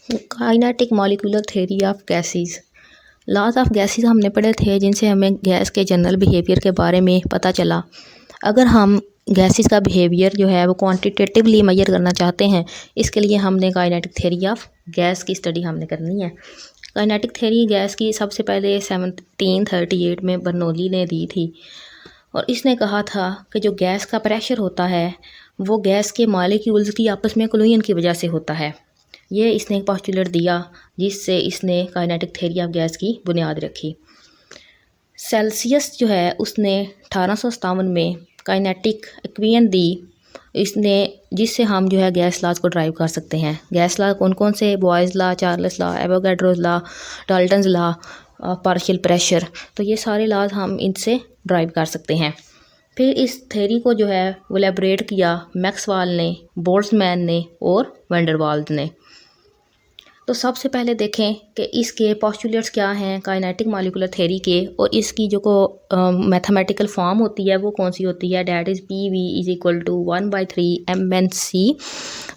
Kinetic molecular theory of gases. Laws of gases हमने पढ़े थे, जिनसे हमें गैस के जनरल बिहेवियर के बारे में पता चला। अगर हम गैसेस का बिहेवियर जो है वो क्वांटिटेटिवली मेजर करना चाहते हैं, इसके लिए हमने काइनेटिक थ्योरी ऑफ गैस की स्टडी हमने करनी है। काइनेटिक थ्योरी गैस की सबसे पहले 1738 में बर्नौली ने दी थी, और इसने कहा था कि जो गैस का प्रेशर होता है वो गैस के मॉलिक्यूल्स की आपस में कोलिजन की वजह से होता है। ये इसने एक पोस्टुलेट दिया, जिससे इसने काइनेटिक थ्योरी ऑफ गैस की बुनियाद रखी। सेल्सियस जो है उसने 1857 में काइनेटिक इक्वेशन दी, इसने जिससे हम जो है गैस लॉज को ड्राइव कर सकते हैं। गैस लॉ कौन कौन से? Boys law, Charles law, Avogadro's law, Dalton's law, partial pressure. तो ये सारे लॉज हम इनसे ड्राइव कर सकते हैं। फिर इस थ्योरी को जो है वो एलेबोरेट किया मैक्सवेल ने, बोल्ट्जमैन ने और वैंडरवाल्स ने। तो सबसे पहले देखें कि इसके पोस्टुलेट्स क्या हैं काइनेटिक मॉलिक्यूलर थ्योरी के, और इसकी जो मैथमेटिकल फॉर्म होती है वो कौन सी होती है। That is PV is equal to 1/3 MnC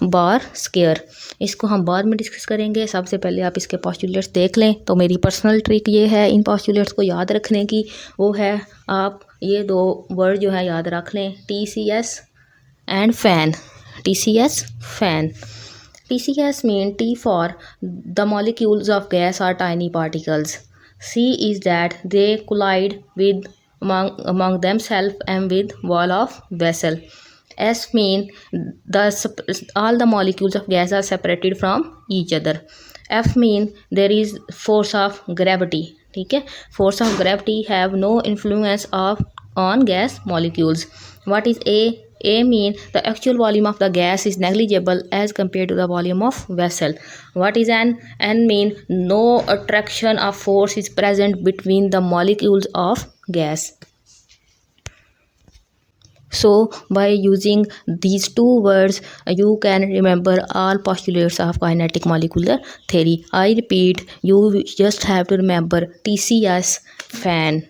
bar square. इसको हम बाद में डिस्कस करेंगे। सबसे पहले आप इसके पोस्टुलेट्स देख लें। तो मेरी पर्सनल ट्रिक ये है इन पोस्टुलेट्स को याद रखने की, वो है आप ये दो वर्ड जो है याद रख लें, TCS and fan. TCS fan. TCS mean T for the molecules of gas are tiny particles. C is that they collide with among themselves and with wall of vessel. S mean all the molecules of gas are separated from each other. F mean there is force of gravity. ठीक है, force of gravity have no influence on gas molecules. What is A? A mean the actual volume of the gas is negligible as compared to the volume of vessel. What is N? N mean no attraction of force is present between the molecules of gas. So by using these two words you can remember all postulates of kinetic molecular theory. I repeat, you just have to remember TCS fan.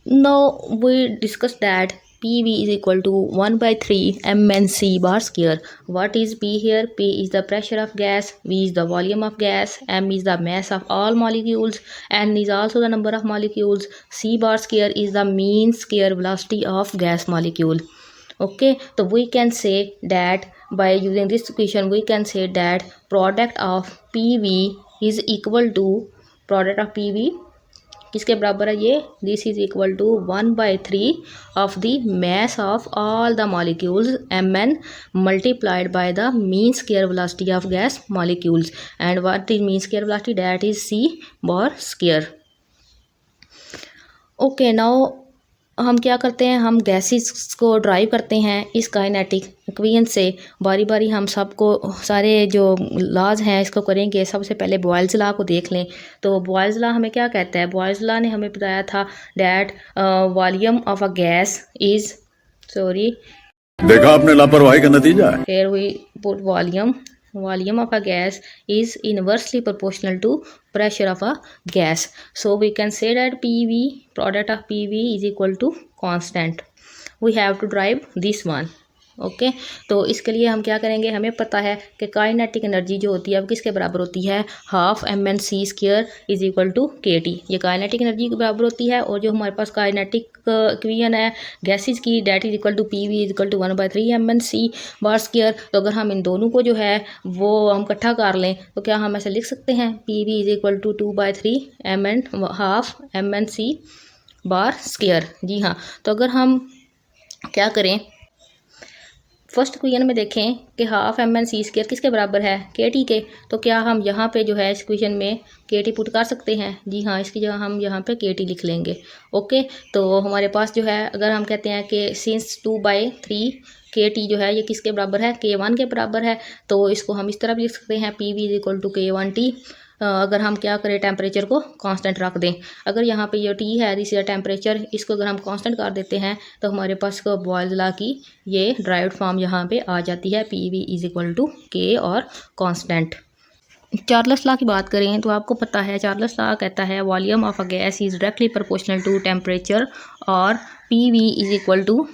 Now we discussed that PV is equal to 1/3 MnC bar square. What is P here? P is the pressure of gas, V is the volume of gas, M is the mass of all molecules, N is also the number of molecules, C bar square is the mean square velocity of gas molecule. Okay, so we can say that by using this equation we can say that product of PV is equal to product of PV किसके बराबर है ये? This is equal to 1/3 of the mass of all the molecules Mn multiplied by the mean square velocity of gas molecules. And what is mean square velocity? That is C bar square. Okay, now हम क्या करते हैं, हम gases को drive करते हैं इस kinetic equation से। बारी बारी हम सबको सारे जो लॉज हैं इसको करेंगे। सबसे पहले बॉयल्स लॉ को देख लें। तो बॉयल्स लॉ हमें क्या कहता है? बॉयल्स लॉ ने हमें बताया था that volume of a gas is देखा आपने लापरवाही का नतीजा है। फिर we put volume of a gas is inversely proportional to pressure of a gas. So we can say that PV, product of PV is equal to constant. We have to derive this one. Okay तो इसके लिए हम क्या करेंगे, हमें पता है कि काइनेटिक एनर्जी जो होती है वो किसके बराबर होती है? Half MnC square is equal to KT। ये काइनेटिक एनर्जी के बराबर होती है। और जो हमारे पास काइनेटिक इक्वेशन है गैसेस की, that is equal to PV is equal to 1/3 MnC bar square. तो अगर हम इन दोनों को जो है वो हम इकट्ठा कर लें तो क्या हम ऐसे लिख सकते हैं? PV is equal to 2/3 half MnC bar square. जी हाँ, तो अगर हम क्या करें, फर्स्ट इक्वेशन में देखें कि हाफ MnC स्क्वायर किसके बराबर है? KT के। तो क्या हम यहाँ पे जो है इस इक्वेशन में KT पुट कर सकते हैं? जी हाँ, इसकी जगह हम यहाँ पे KT लिख लेंगे। ओके, तो हमारे पास जो है अगर हम कहते हैं कि सिंस 2/3 KT जो है ये किसके बराबर है? K1 के बराबर है। तो इसको हम इस तरह भी लिख सकते हैं PV is equal to K1T। अगर हम क्या करें, टेम्परेचर को कांस्टेंट रख दें। अगर यहाँ पे ये T है, दिस इज टेम्परेचर, इसको अगर हम कांस्टेंट कर देते हैं तो हमारे पास बॉयल्स लॉ की ये ड्राइव्ड फॉर्म यहाँ पे आ जाती है, PV is equal to K और कांस्टेंट। चार्ल्स लॉ की बात करें तो आपको पता है चार्ल्स लॉ कहता है volume of a gas is directly proportional to temperature और PV is equal to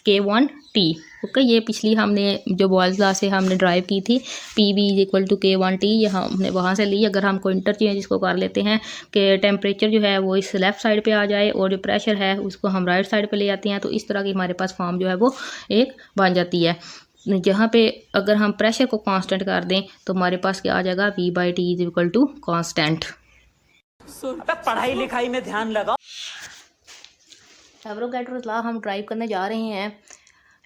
K1T। Okay, ये पिछली हमने जो बॉयल्स लॉ से हमने ड्राइव की थी, PV = K1T, ये हमने वहाँ से ली। अगर हमको इंटरचेंज इसको कर लेते हैं कि टेम्परेचर जो है वो इस लेफ़्ट साइड पे आ जाए और जो प्रेशर है उसको हम राइट साइड पे ले आते हैं, तो इस तरह की हमारे पास फॉर्म जो है वो एक बन जाती है। जहाँ पे अगर हम प्रेशर को कांस्टेंट कर दें तो हमारे पास क्या आ जाएगा, V/T = कांस्टेंट। पढ़ाई लिखाई में ध्यान लगाओ। एवोगाड्रोस लॉ हम ड्राइव करने जा रहे हैं।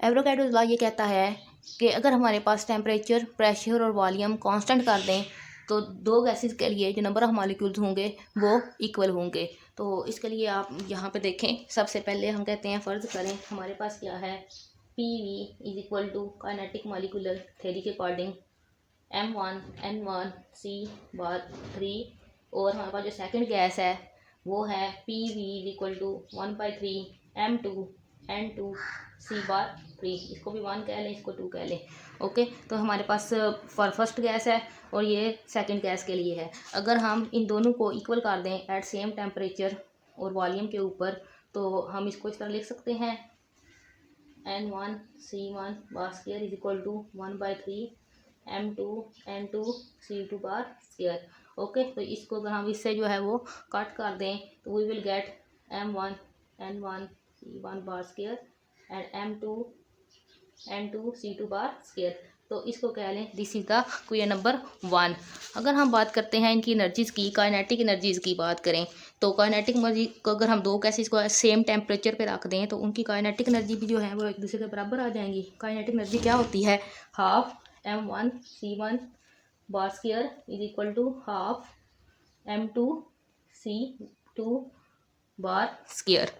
एवोगाड्रोस लॉ ये कहता है कि अगर हमारे पास टेम्परेचर, प्रेशर और वॉल्यूम कांस्टेंट कर दें तो दो गैसेस के लिए जो नंबर ऑफ मॉलिक्यूल्स होंगे वो इक्वल होंगे। तो इसके लिए आप यहाँ पे देखें, सबसे पहले हम कहते हैं, फ़र्ज़ करें हमारे पास क्या है, PV = काइनेटिक मॉलिक्यूलर थ्योरी के अकॉर्डिंग M1 N1 C/3, और हमारे पास जो सेकंड गैस है वो है PV = 1/3 M2 N2 C/3। इसको भी 1 कह लें, इसको 2 कह लें। ओके, तो हमारे पास फर्स्ट गैस है और ये सेकंड गैस के लिए है। अगर हम इन दोनों को इक्वल कर दें एट सेम टेम्परेचर और वॉल्यूम के ऊपर, तो हम इसको इस तरह लिख सकते हैं, N1 C1/2 = 1/3 M2 N2 C2/2। Okay, तो इसको अगर हम इससे जो है वो कट कर दें तो we will get M1 N1 C1/2 and M2 N2 C2/2। तो इसको कह लें this is the question number 1। अगर हम बात करते हैं इनकी एनर्जीज़ की, काइनेटिक एनर्जीज़ की बात करें, तो काइनेटिक एनर्जी को अगर हम दो गैसेस को सेम टेम्परेचर पे रख दें तो उनकी काइनेटिक एनर्जी भी जो है वो एक दूसरे के बराबर आ जाएंगी। काइनेटिक एनर्जी क्या होती है, half M1 C1/2 = half M2 C2/2,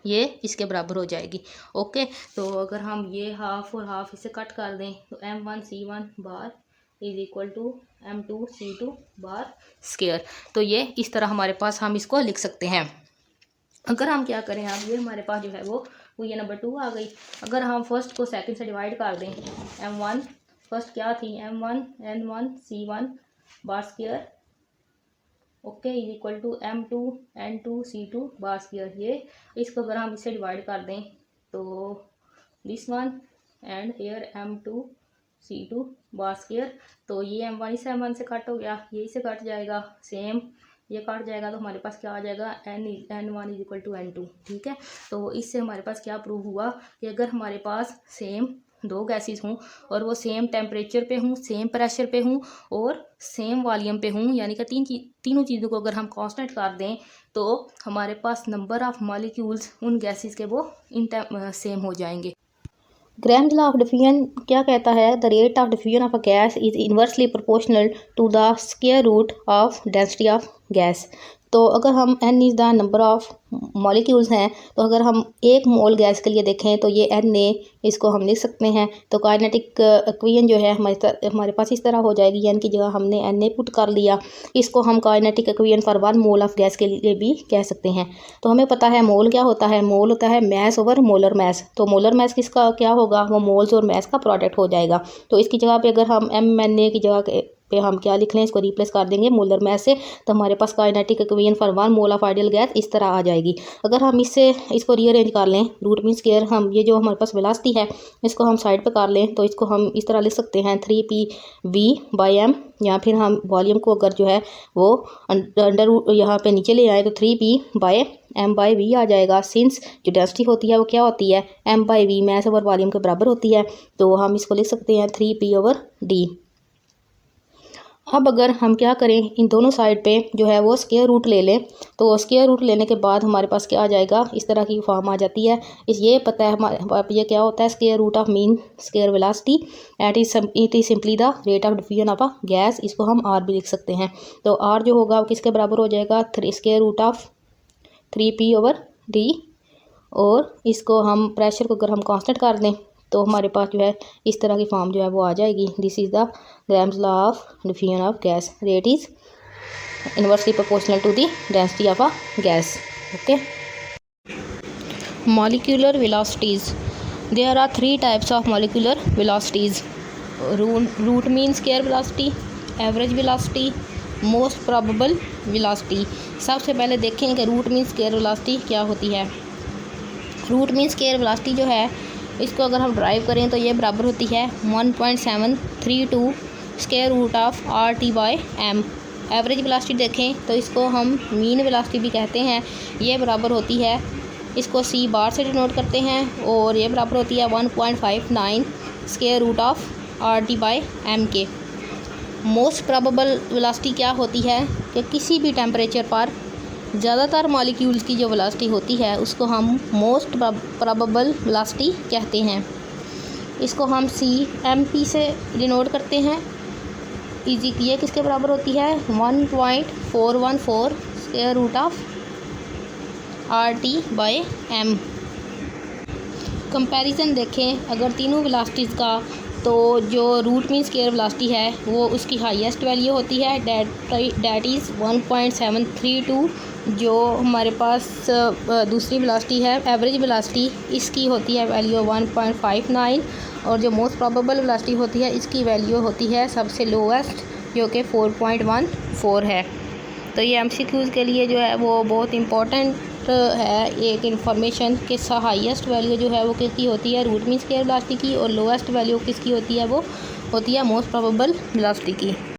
ये इसके बराबर हो जाएगी। ओके, तो अगर हम ये हाफ और हाफ इसे कट कर दें तो M1 C1 = M2 C2/2। तो ये इस तरह हमारे पास हम इसको लिख सकते हैं। अगर हम क्या करें, अब ये हमारे पास जो है वो ये नंबर 2 आ गई। अगर हम फर्स्ट को सेकंड से डिवाइड कर दें, M1 फर्स्ट क्या थी, M1 N1 C1/2 okay = M2 N2 C2/2। ये इसको अगर हम इससे डिवाइड कर दें तो this one and hair M2 C2/2, तो ये M1 इस M1 से कट हो गया, ये इसे कट जाएगा, सेम ये कट जाएगा, तो हमारे पास क्या आ जाएगा, N1 = N2। ठीक है, तो इससे हमारे पास क्या प्रूव हुआ कि अगर हमारे पास सेम दो गैसेस हों और वो सेम टेम्परेचर पे हों, सेम प्रेशर पे हों और सेम वॉल्यूम पे हों, यानी कि तीनों चीज़ों को अगर हम कांस्टेंट कर दें तो हमारे पास नंबर ऑफ़ मॉलिक्यूल्स उन गैसेस के वो सेम हो जाएंगे। ग्राम्स लॉ ऑफ डिफ्यूजन क्या कहता है, the rate of diffusion of a gas is inversely proportional to the square root of density of gas. तो अगर हम n is the number of molecules हैं, तो अगर हम एक मोल गैस के लिए देखें तो ये Na, इसको हम लिख सकते हैं। तो काइनेटिक इक्वेशन जो है हमारे पास इस तरह हो जाएगी, n की जगह हमने Na पुट कर लिया। इसको हम kinetic equation for 1 mole of gas के लिए भी कह सकते हैं। तो हमें पता है मोल क्या होता है, मोल होता है मैस ओवर मोलर मैस। तो मोलर मैस किसका क्या होगा, वो मोल्स और मैस का प्रोडक्ट हो जाएगा। तो इसकी जगह पे अगर हम MNA की जगह पे हम क्या लिख लें, इसको रिप्लेस कर देंगे मोलर मैस से, तो हमारे पास kinetic equation for 1 mole of ideal gas इस तरह आ जाएगी। अगर हम इसको रीअरेंज कर लें, रूट मीन स्क्वायर, हम ये जो हमारे पास वेलोसिटी है इसको हम साइड पे कर लें, तो इसको हम इस तरह लिख सकते हैं 3PV/m, या फिर हम वॉल्यूम को अगर जो है वो अंडर यहाँ पे नीचे ले आए तो 3P/m/v आ जाएगा। सिंस जो डेंसिटी होती है वो क्या होती है, m/v, मैस ओवर वॉल्यूम के बराबर होती है, तो हम इसको लिख सकते हैं 3P/d। अब अगर हम क्या करें, इन दोनों साइड पे जो है वो स्क्वायर रूट ले लें, तो स्क्वायर रूट लेने के बाद हमारे पास क्या आ जाएगा, इस तरह की फॉर्म आ जाती है। ये पता है हमारे ये क्या होता है, square root of mean square velocity it is simply the rate of diffusion of a gas. इसको हम R भी लिख सकते हैं। तो R जो होगा वो किसके बराबर हो जाएगा, स्क्वायर रूट ऑफ 3P/d, और इसको हम प्रेशर को अगर हम कांस्टेंट कर दें तो हमारे पास जो है इस तरह की फॉर्म जो है वो आ जाएगी। This is the Graham's law of diffusion of gas, rate is inversely proportional to the density of a gas. Okay, molecular velocities, there are 3 types of molecular velocities, root mean square velocity, average velocity, most probable velocity. सबसे पहले देखें कि root mean square velocity क्या होती है। Root mean square velocity जो है इसको अगर हम ड्राइव करें तो ये बराबर होती है 1.732 square root of RT/m। Average velocity देखें तो इसको हम मीन वेलोसिटी भी कहते हैं। ये बराबर होती है, इसको C बार से डिनोट करते हैं और ये बराबर होती है 1.59 स्क्वायर रूट ऑफ RT/m के। मोस्ट प्रोबेबल वेलोसिटी क्या होती है कि किसी भी टेम्परेचर पर ज़्यादातर मॉलिक्यूल्स की जो वेलोसिटी होती है उसको हम मोस्ट प्रोबेबल वेलोसिटी कहते हैं। इसको हम CMP से डिनोट करते हैं। ये किसके बराबर होती है 1.414 square root of RT/m। Comparison देखें अगर तीनों वेलोसिटीज़ का, तो जो रूट मीन स्क्वायर वेलोसिटी है वो उसकी हाईएस्ट वैल्यू होती है, डैट इज़ 1.732। जो हमारे पास दूसरी वेलोसिटी है एवरेज वेलोसिटी, इसकी होती है वैल्यू 1.59 और जो मोस्ट प्रोबेबल वेलोसिटी होती है इसकी वैल्यू होती है सबसे लोवेस्ट जो कि 4.14 है। तो ये MCQs के लिए जो है वो बहुत इम्पोर्टेंट है एक इन्फॉर्मेशन के हाईएस्ट वैल्यू जो है वो किसकी होती है रूट मीन स्क्वायर वेलोसिटी की, और लोवेस्ट वैल्यू किसकी होती है वो होती है मोस्ट प्रोबेबल वेलोसिटी की।